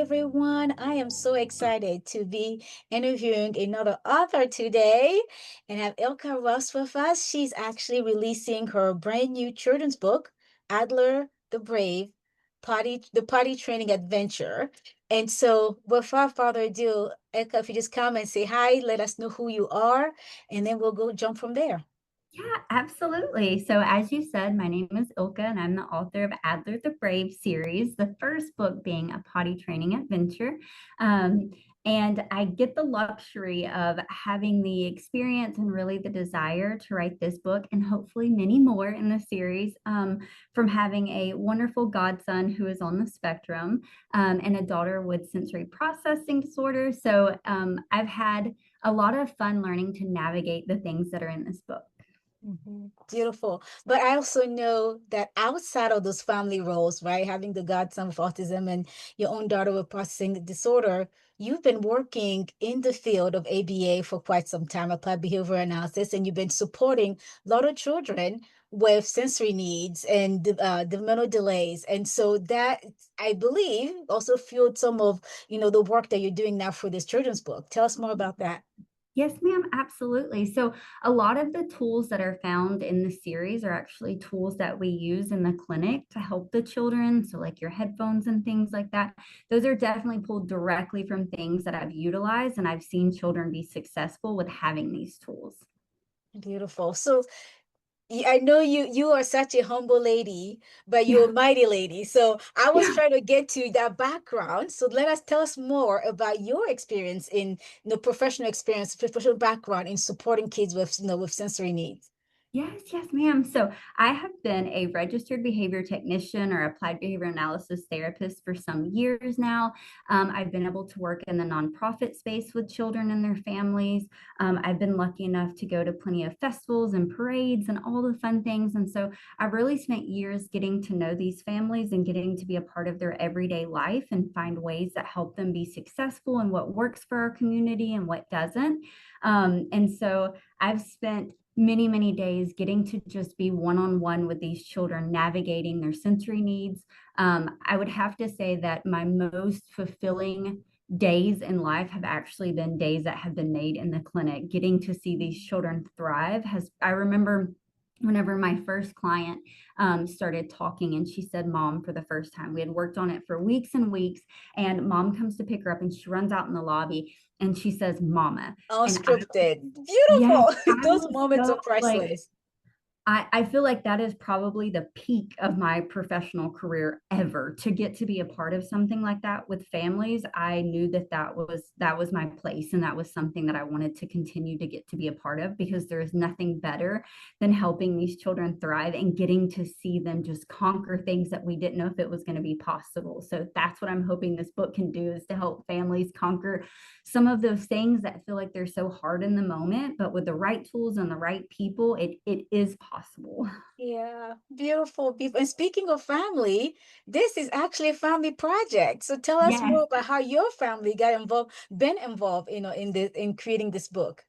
everyone. I am so excited to be interviewing another author today and have Ilka Ross with us. She's actually releasing her brand new children's book, Adler the Brave, Potty Training Adventure. And so, without further ado, Ilka, if you just come and say hi, let us know who you are, and then we'll go jump from there. Yeah, absolutely. So, as you said, my name is Ilka, and I'm the author of Adler the Brave series, the first book being a potty training adventure. Um, and I get the luxury of having the experience and really the desire to write this book and hopefully many more in the series from having a wonderful godson who is on the spectrum and a daughter with sensory processing disorder. So, I've had a lot of fun learning to navigate the things that are in this book. Beautiful. But I also know that outside of those family roles, right, having the godson with autism and your own daughter with processing disorder, you've been working in the field of ABA for quite some time, applied behavioral analysis, and you've been supporting a lot of children with sensory needs and developmental delays. And so that, I believe, also fueled some of, the work that you're doing now for this children's book. Tell us more about that. Yes, ma'am, absolutely. So, a lot of the tools that are found in the series are actually tools that we use in the clinic to help the children. So, like your headphones and things like that, those are definitely pulled directly from things that I've utilized, and I've seen children be successful with having these tools. Beautiful. So I know you are such a humble lady, but you're Yeah. a mighty lady. So I was Yeah. trying to get to that background. So tell us more about your experience in professional experience, professional background in supporting kids with with sensory needs. Yes, yes, ma'am. So I have been a registered behavior technician or applied behavior analysis therapist for some years now. I've been able to work in the nonprofit space with children and their families. I've been lucky enough to go to plenty of festivals and parades and all the fun things. And so I've really spent years getting to know these families and getting to be a part of their everyday life and find ways that help them be successful and what works for our community and what doesn't. And so I've spent many days getting to just be one-on-one with these children navigating their sensory needs. I would have to say that my most fulfilling days in life have actually been days that have been made in the clinic. Getting to see these children thrive has, I remember whenever my first client started talking and she said mom for the first time. We had worked on it for weeks and weeks, and mom comes to pick her up and she runs out in the lobby and she says mama. And Unscripted. yes, Beautiful. I Those was moments so are like, priceless. I feel like that is probably the peak of my professional career ever. To get to be a part of something like that with families, I knew that that was my place, and that was something that I wanted to continue to get to be a part of, because there is nothing better than helping these children thrive and getting to see them just conquer things that we didn't know if it was going to be possible. So that's what I'm hoping this book can do, is to help families conquer some of those things that feel like they're so hard in the moment, but with the right tools and the right people, it is possible. Yeah, beautiful, beautiful. And speaking of family, this is actually a family project. So tell us Yes. more about how your family got involved, been involved, in creating this book.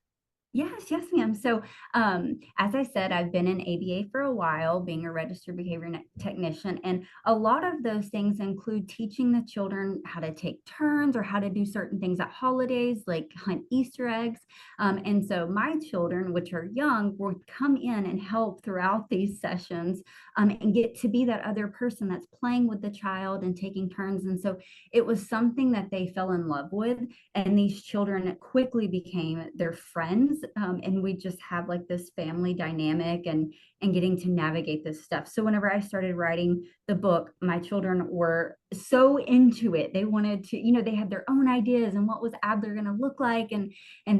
Yes, yes, ma'am. So, as I said, I've been in ABA for a while, being a registered behavior technician, and a lot of those things include teaching the children how to take turns or how to do certain things at holidays, like hunt Easter eggs. And so, my children, which are young, would come in and help throughout these sessions and get to be that other person that's playing with the child and taking turns. And so, it was something that they fell in love with, and these children quickly became their friends, and we just have like this family dynamic and getting to navigate this stuff. So whenever I started writing the book, my children were so into it. They wanted to, they had their own ideas and what was Adler going to look like, and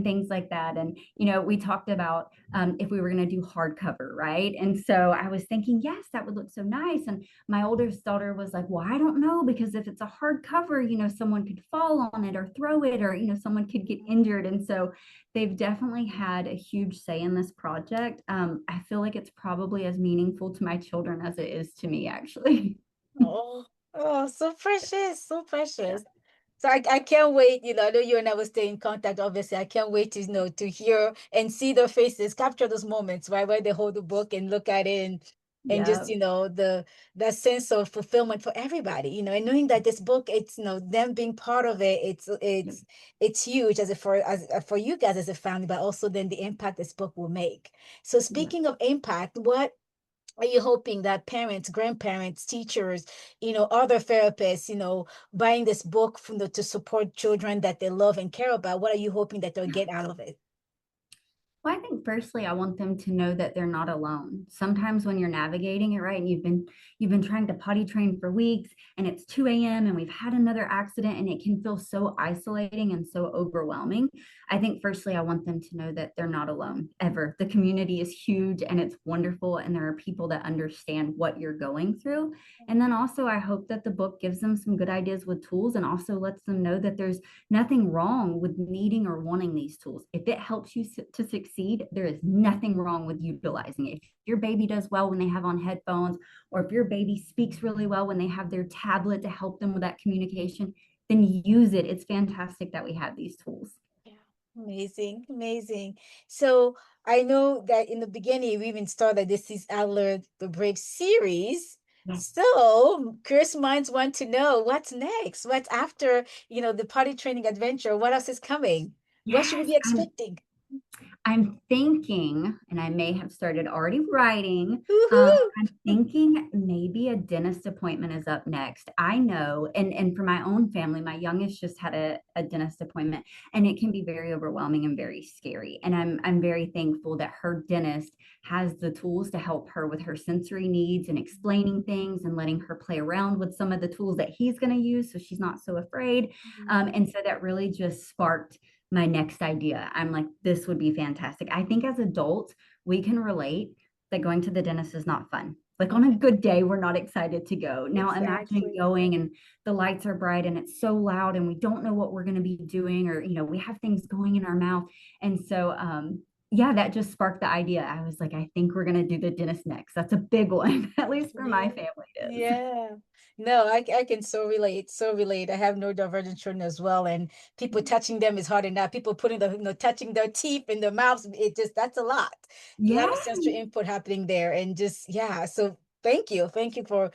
things like that. And we talked about if we were going to do hardcover, right? And so I was thinking, yes, that would look so nice. And my oldest daughter was like, well, I don't know, because if it's a hardcover, someone could fall on it or throw it, or someone could get injured. And so they've definitely had a huge say in this project. I feel like it's probably as meaningful to my children as it is to me, actually. Oh, oh, so precious, so precious. So I can't wait, I know you and I will stay in contact, obviously. I can't wait to, to hear and see their faces, capture those moments, right, where they hold the book and look at it and just, Yeah. the that sense of fulfillment for everybody, and knowing that this book, it's, them being part of it, it's huge for you guys as a family, but also then the impact this book will make. So Yeah. speaking of impact, what are you hoping that parents, grandparents, teachers, other therapists, buying this book to support children that they love and care about, what are you hoping that they'll get out of it? Well, I think firstly, I want them to know that they're not alone. Sometimes when you're navigating it, right, and you've been trying to potty train for weeks and it's 2 a.m. and we've had another accident and it can feel so isolating and so overwhelming. I think firstly, I want them to know that they're not alone ever. The community is huge and it's wonderful, and there are people that understand what you're going through. And then also, I hope that the book gives them some good ideas with tools and also lets them know that there's nothing wrong with needing or wanting these tools. If it helps you to succeed, there is nothing wrong with utilizing it. If your baby does well when they have on headphones, or if your baby speaks really well when they have their tablet to help them with that communication, then use it. It's fantastic that we have these tools. Yeah. Amazing, amazing. So I know that in the beginning we even started this is Adler the Brave series. Yes. So curious minds want to know what's next. What's after, the potty training adventure? What else is coming? What should we Yes, be expecting? I'm thinking, and I may have started already writing. Woohoo! I'm thinking maybe a dentist appointment is up next. I know, and for my own family, my youngest just had a dentist appointment, and it can be very overwhelming and very scary. And I'm very thankful that her dentist has the tools to help her with her sensory needs and explaining things and letting her play around with some of the tools that he's going to use, so she's not so afraid. And so that really just sparked my next idea. I'm like, this would be fantastic. I think as adults, we can relate that going to the dentist is not fun. Like on a good day, we're not excited to go. Now imagine Exactly. going and the lights are bright and it's so loud and we don't know what we're going to be doing, or we have things going in our mouth. And so yeah, that just sparked the idea. I was like, I think we're going to do the dentist next. That's a big one. At least for Yeah. my family it is. Yeah. No, I can so relate, so relate. I have no divergent children as well, and people touching them is hard enough. People putting touching their teeth in their mouths, that's a Yeah. lot of sensory input happening there, and just yeah. So thank you for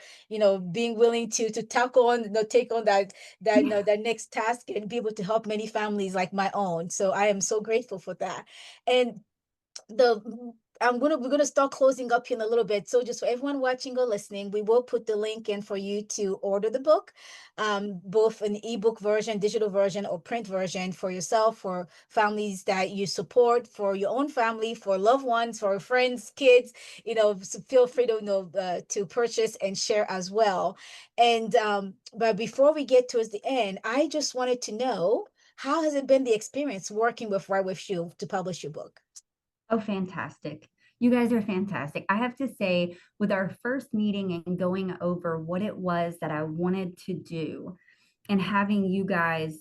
being willing to tackle on, take on that that next task and be able to help many families like my own. So I am so grateful for that, and the we're gonna start closing up here in a little bit. So just for everyone watching or listening, we will put the link in for you to order the book, both an ebook version, digital version, or print version for yourself, for families that you support, for your own family, for loved ones, for friends, kids. So feel free to to purchase and share as well. And but before we get towards the end, I just wanted to know, how has it been the experience working with Right With You to publish your book? Oh, fantastic. You guys are fantastic. I have to say, with our first meeting and going over what it was that I wanted to do, and having you guys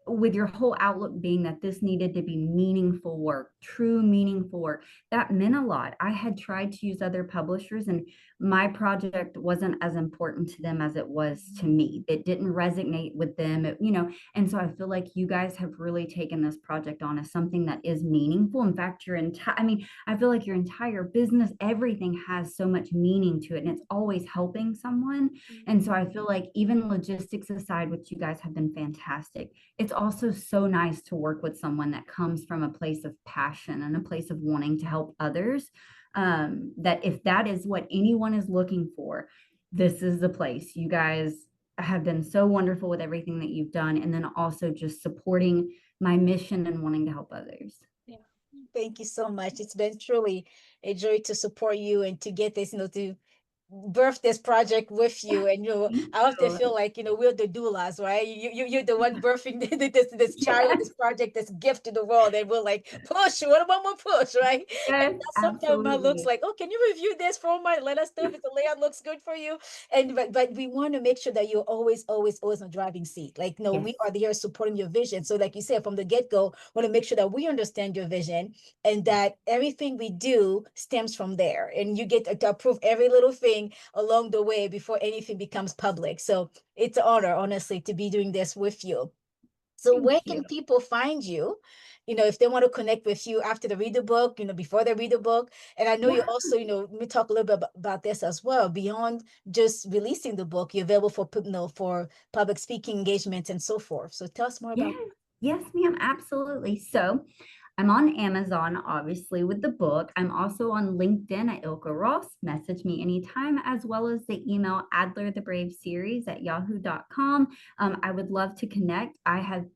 with your whole outlook being that this needed to be meaningful work, true meaningful work, that meant a lot. I had tried to use other publishers and my project wasn't as important to them as it was to me. It didn't resonate with them, and so I feel like you guys have really taken this project on as something that is meaningful. In fact, I feel like your entire business, everything has so much meaning to it and it's always helping someone. And so I feel like even logistics aside, which you guys have been fantastic, it's also so nice to work with someone that comes from a place of passion and a place of wanting to help others. That if that is what anyone is looking for, this is the place. You guys have been so wonderful with everything that you've done, and then also just supporting my mission and wanting to help others. Yeah. Thank you so much. It's been truly a joy to support you and to get this, to birth this project with you. And Thank I often you. feel like we're the doulas, right? You're the one birthing this child, Yes, this project, this gift to the world, and we're like, push, what about more push, right? And yes, that sometimes my looks absolutely. like, oh, can you review this for my, let us know if the layout looks good for you. And but we want to make sure that you're always, always, always on the driving seat. Like, no, Yes, we are there supporting your vision. So like you said from the get-go, want to make sure that we understand your vision and that everything we do stems from there. And you get to approve every little thing along the way before anything becomes public. So it's an honor, honestly, to be doing this with you. So thank where you. can people find you? if they want to connect with you after they read the book, before they read the book. And I know you Yeah. also, we talk a little bit about this as well. Beyond just releasing the book, you're available for, for public speaking engagements and so forth. So tell us more Yes. about. Yes, ma'am. Absolutely. So I'm on Amazon, obviously, with the book. I'm also on LinkedIn at Ilka Ross. Message me anytime, as well as the email adlerthebraveseries@yahoo.com. I would love to connect. I've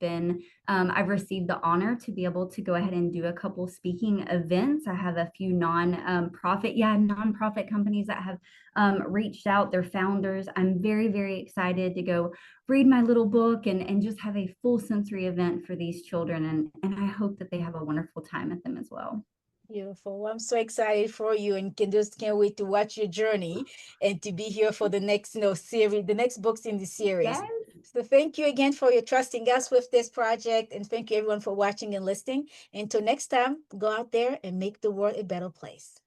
received the honor to be able to go ahead and do a couple speaking events. I have a few nonprofit companies that have reached out, their founders. I'm very, very excited to go read my little book and just have a full sensory event for these children. And I hope that they have a wonderful time at them as well. Beautiful. Well, I'm so excited for you and can't wait to watch your journey and to be here for the next, series, the next books in the series. Yes. So thank you again for your trusting us with this project, and thank you everyone for watching and listening. Until next time, go out there and make the world a better place.